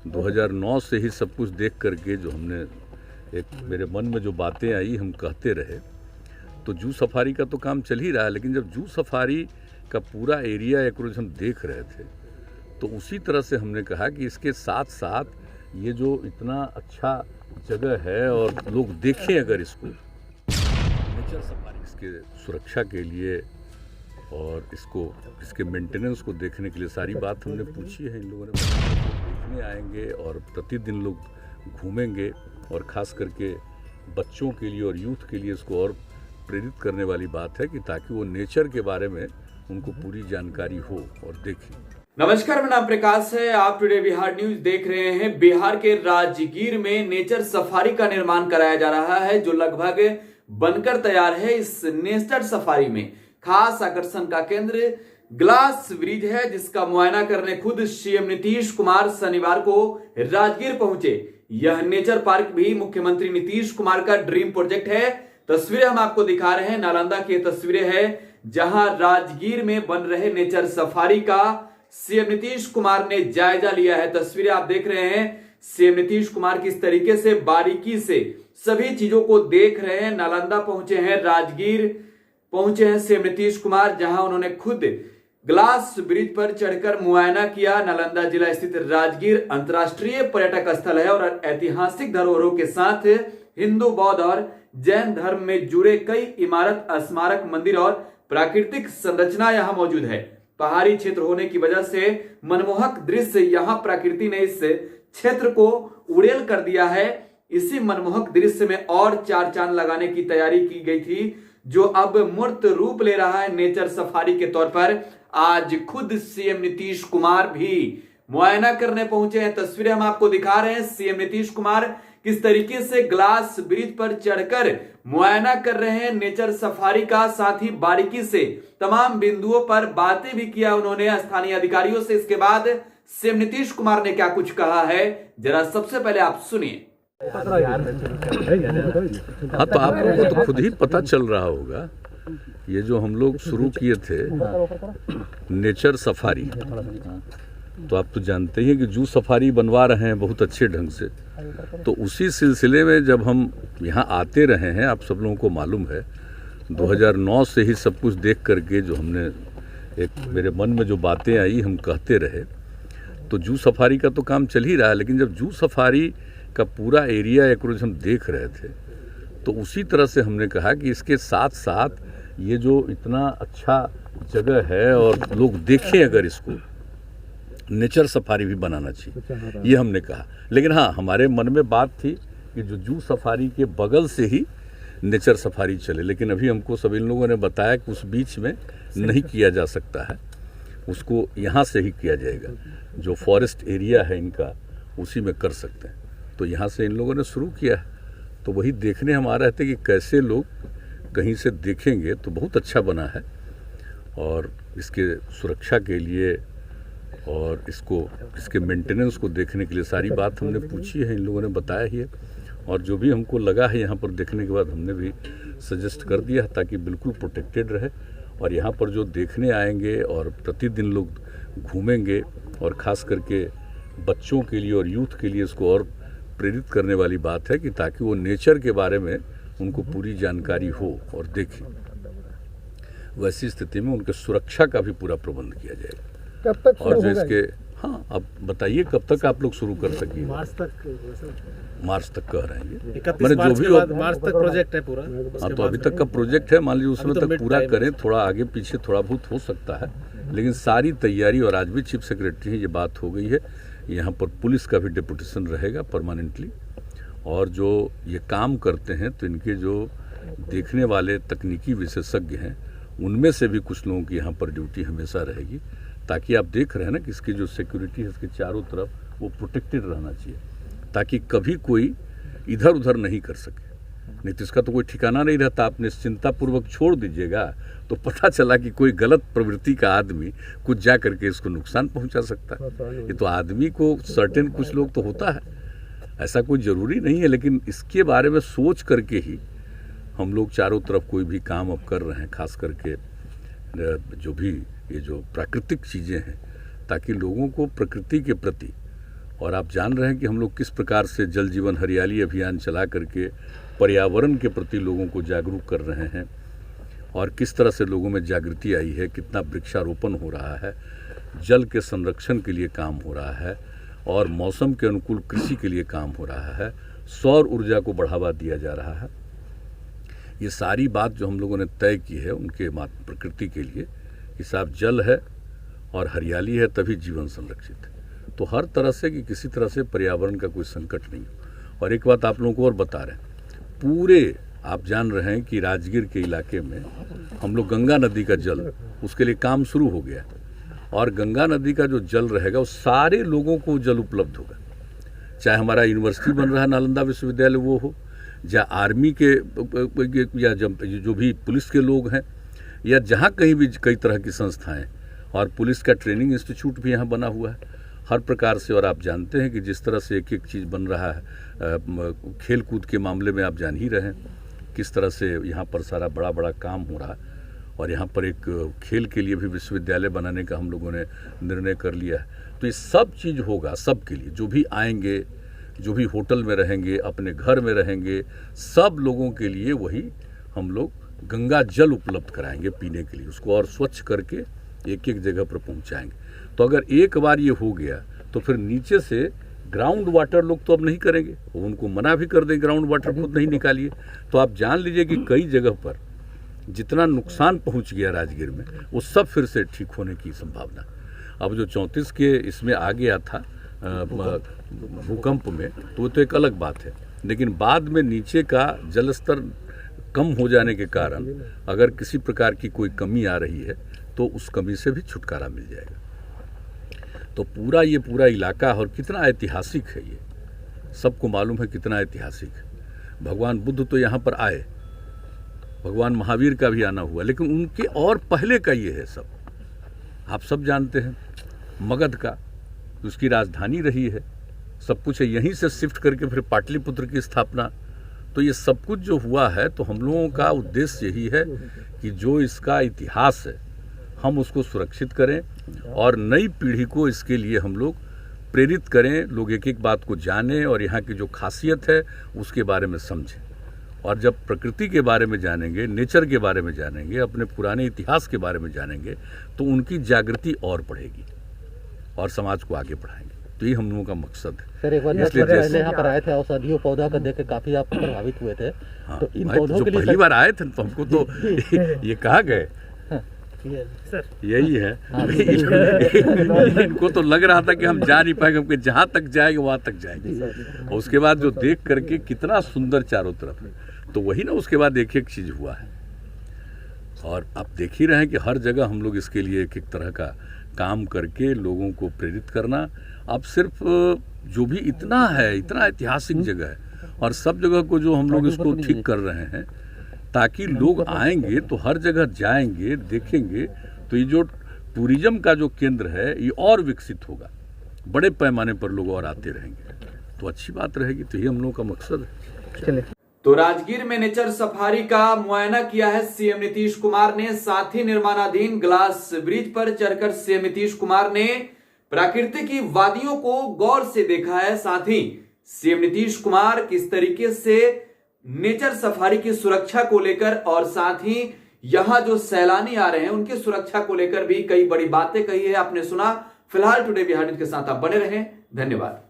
2009 से ही सब कुछ देख करके जो हमने एक मेरे मन में जो बातें आई हम कहते रहे। तो जू सफारी का तो काम चल ही रहा है, लेकिन जब जू सफारी का पूरा एरिया एक रोज हम देख रहे थे तो उसी तरह से हमने कहा कि इसके साथ साथ ये जो इतना अच्छा जगह है और लोग देखें अगर इसको नेचर सफारी, इसके सुरक्षा के लिए और इसके मेंटेनेंस को देखने के लिए सारी बात हमने पूछी है। इन लोगों ने देखने आएंगे और प्रतिदिन लोग घूमेंगे और ख़ास करके बच्चों के लिए और यूथ के लिए इसको और प्रेरित करने वाली बात है कि ताकि वो नेचर के बारे में उनको पूरी जानकारी हो और देखें। नमस्कार, मेरा नाम प्रकाश है। आप टुडे बिहार न्यूज देख रहे हैं। बिहार के राजगीर में नेचर सफारी का निर्माण कराया जा रहा है जो लगभग बनकर तैयार है। इस नेचर सफारी में खास आकर्षण का केंद्र ग्लास ब्रिज है, जिसका मुआयना करने खुद सीएम नीतीश कुमार शनिवार को राजगीर पहुंचे। यह नेचर पार्क भी मुख्यमंत्री नीतीश कुमार का ड्रीम प्रोजेक्ट है। तस्वीरें हम आपको दिखा रहे हैं, नालंदा की तस्वीरें हैं जहां राजगीर में बन रहे नेचर सफारी का सीएम नीतीश कुमार ने जायजा लिया है। तस्वीरें आप देख रहे हैं, सीएम नीतीश कुमार किस तरीके से बारीकी से सभी चीजों को देख रहे हैं। नालंदा पहुंचे हैं, राजगीर पहुंचे हैं सीएम नीतीश कुमार, जहां उन्होंने खुद ग्लास ब्रिज पर चढ़कर मुआयना किया। नालंदा जिला स्थित राजगीर अंतर्राष्ट्रीय पर्यटक स्थल है और ऐतिहासिक धरोहरों के साथ हिंदू, बौद्ध और जैन धर्म में जुड़े कई इमारत, स्मारक, मंदिर और प्राकृतिक संरचना यहां मौजूद है। पहाड़ी क्षेत्र होने की वजह से मनमोहक दृश्य यहां प्रकृति ने इस क्षेत्र को उड़ेल कर दिया है। इसी मनमोहक दृश्य में और चार चांद लगाने की तैयारी की गई थी, जो अब मूर्त रूप ले रहा है नेचर सफारी के तौर पर। आज खुद सीएम नीतीश कुमार भी मुआयना करने पहुंचे हैं। तस्वीरें हम आपको दिखा रहे हैं, सीएम नीतीश कुमार किस तरीके से ग्लास ब्रिज पर चढ़कर मुआयना कर रहे हैं नेचर सफारी का। साथ ही बारीकी से तमाम बिंदुओं पर बातें भी किया उन्होंने स्थानीय अधिकारियों से। इसके बाद सीएम नीतीश कुमार ने क्या कुछ कहा है, जरा सबसे पहले आप सुनिए। हाँ, तो आप लोगों को तो खुद ही पता चल रहा होगा, ये जो हम लोग शुरू किए थे नेचर सफारी, तो आप तो जानते ही हैं कि जू सफारी बनवा रहे हैं बहुत अच्छे ढंग से। तो उसी सिलसिले में जब हम यहाँ आते रहे हैं, आप सब लोगों को मालूम है 2009 से ही सब कुछ देख करके जो हमने एक मेरे मन में जो बातें आई हम कहते रहे। तो जू सफारी का तो काम चल ही रहा है, लेकिन जब जू सफारी का पूरा एरिया एक रोज हम देख रहे थे तो उसी तरह से हमने कहा कि इसके साथ साथ ये जो इतना अच्छा जगह है और लोग देखें अगर इसको नेचर सफारी भी बनाना चाहिए, ये हमने कहा। लेकिन हाँ, हमारे मन में बात थी कि जो जू सफारी के बगल से ही नेचर सफारी चले, लेकिन अभी हमको सभी लोगों ने बताया कि उस बीच में नहीं किया जा सकता है, उसको यहाँ से ही किया जाएगा। जो फॉरेस्ट एरिया है इनका उसी में कर सकते हैं। तो यहाँ से इन लोगों ने शुरू किया है, तो वही देखने हम आ रहे थे कि कैसे लोग कहीं से देखेंगे। तो बहुत अच्छा बना है और इसके सुरक्षा के लिए और इसके मेंटेनेंस को देखने के लिए सारी बात हमने पूछी है, इन लोगों ने बताया ही है। और जो भी हमको लगा है यहाँ पर देखने के बाद हमने भी सजेस्ट कर दिया ताकि बिल्कुल प्रोटेक्टेड रहे। और यहाँ पर जो देखने आएंगे और प्रतिदिन लोग घूमेंगे और ख़ास करके बच्चों के लिए और यूथ के लिए इसको और प्रेरित करने वाली बात है कि ताकि वो नेचर के बारे में उनको पूरी जानकारी हो और देखें। वैसी स्थिति में उनके सुरक्षा का भी पूरा प्रबंध किया जाएगा। कब तक और जो इसके, हाँ अब बताइए कब तक आप लोग शुरू कर सकेंगे? मार्च तक कह रहे हैं। मैंने जो भी मार्च तक प्रोजेक्ट है पूरा। हाँ, तो अभी तक का प्रोजेक्ट है, मान लीजिए उसमें तक पूरा करें। थोड़ा आगे पीछे थोड़ा बहुत हो सकता है, लेकिन सारी तैयारी। और आज भी चीफ सेक्रेटरी से ये बात हो गई है, यहाँ पर पुलिस का भी डिप्यूटेशन रहेगा परमानेंटली। और जो ये काम करते हैं तो इनके जो देखने वाले तकनीकी विशेषज्ञ हैं उनमें से भी कुछ लोगों की यहाँ पर ड्यूटी हमेशा रहेगी, ताकि आप देख रहे हैं ना कि इसकी जो सिक्योरिटी है इसके चारों तरफ वो प्रोटेक्टेड रहना चाहिए, ताकि कभी कोई इधर उधर नहीं कर सके। नहीं तो इसका तो कोई ठिकाना नहीं रहता। आप निश्चिंतापूर्वक छोड़ दीजिएगा तो पता चला कि कोई गलत प्रवृत्ति का आदमी कुछ जा करके इसको नुकसान पहुंचा सकता है। ये तो आदमी को सर्टेन कुछ लोग तो होता है, ऐसा कोई ज़रूरी नहीं है। लेकिन इसके बारे में सोच करके ही हम लोग चारों तरफ कोई भी काम अब कर रहे हैं, खास करके जो भी ये जो प्राकृतिक चीज़ें हैं, ताकि लोगों को प्रकृति के प्रति और आप जान रहे हैं कि हम लोग किस प्रकार से जल जीवन हरियाली अभियान चला करके पर्यावरण के प्रति लोगों को जागरूक कर रहे हैं और किस तरह से लोगों में जागृति आई है, कितना वृक्षारोपण हो रहा है, जल के संरक्षण के लिए काम हो रहा है और मौसम के अनुकूल कृषि के लिए काम हो रहा है, सौर ऊर्जा को बढ़ावा दिया जा रहा है। ये सारी बात जो हम लोगों ने तय की है उनके प्रकृति के लिए कि साहब जल है और हरियाली है तभी जीवन संरक्षित है। तो हर तरह से कि किसी तरह से पर्यावरण का कोई संकट नहीं हो। और एक बात आप लोगों को और बता रहे हैं, पूरे आप जान रहे हैं कि राजगीर के इलाके में हम लोग गंगा नदी का जल, उसके लिए काम शुरू हो गया और गंगा नदी का जो जल रहेगा वो सारे लोगों को जल उपलब्ध होगा। चाहे हमारा यूनिवर्सिटी बन रहा है नालंदा विश्वविद्यालय वो हो, या आर्मी के या जो भी पुलिस के लोग हैं, या जहाँ कहीं भी कई तरह की संस्थाएं, और पुलिस का ट्रेनिंग इंस्टीट्यूट भी यहाँ बना हुआ है हर प्रकार से। और आप जानते हैं कि जिस तरह से एक एक चीज़ बन रहा है, खेल कूद के मामले में आप जान ही रहे हैं किस तरह से यहाँ पर सारा बड़ा बड़ा काम हो रहा है। और यहाँ पर एक खेल के लिए भी विश्वविद्यालय बनाने का हम लोगों ने निर्णय कर लिया है। तो ये सब चीज़ होगा सबके लिए, जो भी आएंगे, जो भी होटल में रहेंगे, अपने घर में रहेंगे, सब लोगों के लिए वही हम लोग गंगा जल उपलब्ध कराएंगे पीने के लिए, उसको और स्वच्छ करके एक एक जगह पर पहुंचाएंगे। तो अगर एक बार ये हो गया तो फिर नीचे से ग्राउंड वाटर लोग तो अब नहीं करेंगे, उनको मना भी कर दें ग्राउंड वाटर खुद नहीं निकालिए। तो आप जान लीजिए कि कई जगह पर जितना नुकसान पहुंच गया राजगीर में वो सब फिर से ठीक होने की संभावना। अब जो 34 के इसमें आ गया था भूकंप में, तो वो तो एक अलग बात है, लेकिन बाद में नीचे का जल स्तर कम हो जाने के कारण अगर किसी प्रकार की कोई कमी आ रही है तो उस कमी से भी छुटकारा मिल जाएगा। तो ये पूरा इलाका और कितना ऐतिहासिक है, ये सबको मालूम है कितना ऐतिहासिक है। भगवान बुद्ध तो यहाँ पर आए, भगवान महावीर का भी आना हुआ, लेकिन उनके और पहले का ये है सब। आप सब जानते हैं मगध का उसकी राजधानी रही है, सब कुछ है, यहीं से शिफ्ट करके फिर पाटलिपुत्र की स्थापना। तो ये सब कुछ जो हुआ है, तो हम लोगों का उद्देश्य यही है कि जो इसका इतिहास है हम उसको सुरक्षित करें और नई पीढ़ी को इसके लिए हम लोग प्रेरित करें, लोग एक एक बात को जानें और यहाँ की जो खासियत है उसके बारे में समझें। और जब प्रकृति के बारे में जानेंगे, नेचर के बारे में जानेंगे, अपने पुराने इतिहास के बारे में जानेंगे, तो उनकी जागृति और बढ़ेगी और समाज को आगे बढ़ाएंगे। तो ये हम लोगों का मकसद है। सर, एक बार यहाँ पर आए थे, औषधीय पौधा को देख के काफी आप प्रभावित हुए थे। हाँ, तो इन पौधों जो के लिए पहली बार आए थे तो हमको तो ये कहा गए यही है। इनको तो लग रहा था कि हम जा नहीं पाएंगे, क्योंकि जहाँ तक जाएंगे वहाँ तक जाएंगे। और उसके बाद जो देख करके कितना सुंदर चारों तरफ, तो वही ना उसके बाद एक एक चीज़ हुआ है। और आप देख ही रहे हैं कि हर जगह हम लोग इसके लिए एक एक तरह का काम करके लोगों को प्रेरित करना। अब सिर्फ जो भी इतना है, इतना ऐतिहासिक जगह है, और सब जगह को जो हम लोग इसको ठीक कर रहे हैं ताकि लोग आएंगे तो हर जगह जाएंगे, देखेंगे, तो ये जो टूरिज्म का जो केंद्र है ये और विकसित होगा, बड़े पैमाने पर लोग और आते रहेंगे, तो अच्छी बात रहेगी। तो ये हम लोगों का मकसद है। चलिए। तो राजगीर में नेचर सफारी का मुआयना किया है सीएम नीतीश कुमार ने। साथ ही निर्माणाधीन ग्लास ब्रिज पर चढ़कर सीएम नीतीश कुमार ने प्रकृति की वादियों को गौर से देखा है। साथ ही सीएम नीतीश कुमार किस तरीके से नेचर सफारी की सुरक्षा को लेकर और साथ ही यहां जो सैलानी आ रहे हैं उनकी सुरक्षा को लेकर भी कई बड़ी बातें कही है, आपने सुना। फिलहाल टुडे बिहार न्यूज के साथ आप बने रहें। धन्यवाद।